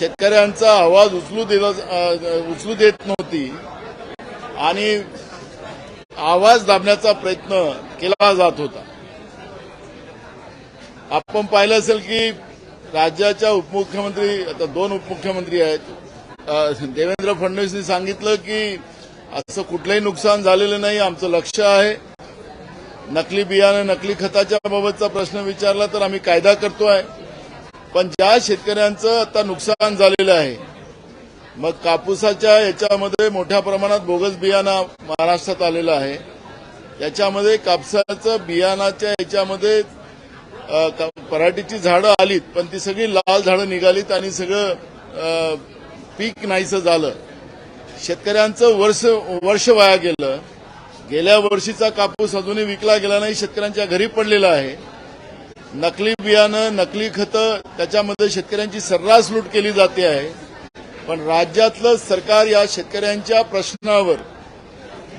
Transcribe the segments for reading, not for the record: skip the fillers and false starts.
शेतकऱ्यांचा आवाज उचलू देत नव्हती आणि आवाज दाबण्याचा प्रयत्न केला जात होता। आपण पाहिलं असेल की राज्याच्या उपमुख्यमंत्री, आता 2 उपमुख्यमंत्री आहेत, देवेंद्र फडणवीसनी सांगितलं की असं कुठलंही नुकसान झालेलं नाही, आमचं लक्ष आहे। नकली बियाणं, नकली खताच्या बाबतचा प्रश्न विचारला तर आम्ही कायदा करतोय। पण ज्या शेतकऱ्यांचं आता नुकसान झालेलं आहे, मग कापूसाच्या याच्यामध्ये मोठ्या प्रमाणात बोगस बियाणं महाराष्ट्रात आलेलं आहे। याच्यामध्ये कापसाचं बियाणाच्या याच्यामध्ये पराठीची झाडं आलीत, पण ती सगळी लाल झाडं निघालीत आणि सगळं पीक नाहीसं झालं। शेतकऱ्यांचं वर्ष वाया गेलं। गेल्या वर्षीचा कापूस अजूनही विकला गेला नाही, शेतकऱ्यांच्या घरी पडलेला आहे। नकली बियाणं, नकली खतं, त्याच्यामध्ये शेतकऱ्यांची सर्रास लूट केली जाते आहे। पण राज्यातलं सरकार या शेतकऱ्यांच्या प्रश्नावर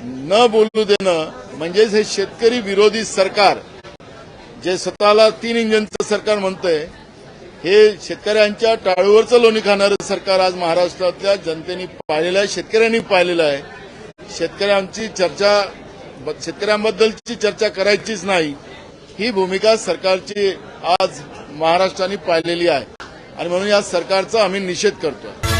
न बोलू देणं म्हणजेच हे शेतकरी विरोधी सरकार, जे स्वतःला 3 इंजिनचं सरकार म्हणतंय, हे शेतकऱ्यांच्या टाळूवरचं लोणी खाणारं सरकार आज महाराष्ट्रातल्या जनतेने पाहिलेलं आहे, शेतकऱ्यांनी पाहिलेलं आहे। शेतकऱ्यांबद्दलची चर्चा करायचीच नाही, ही भूमिका सरकारची आज महाराष्ट्राने पाहिलेली आहे आणि म्हणून या सरकारचा आम्ही निषेध करतोय।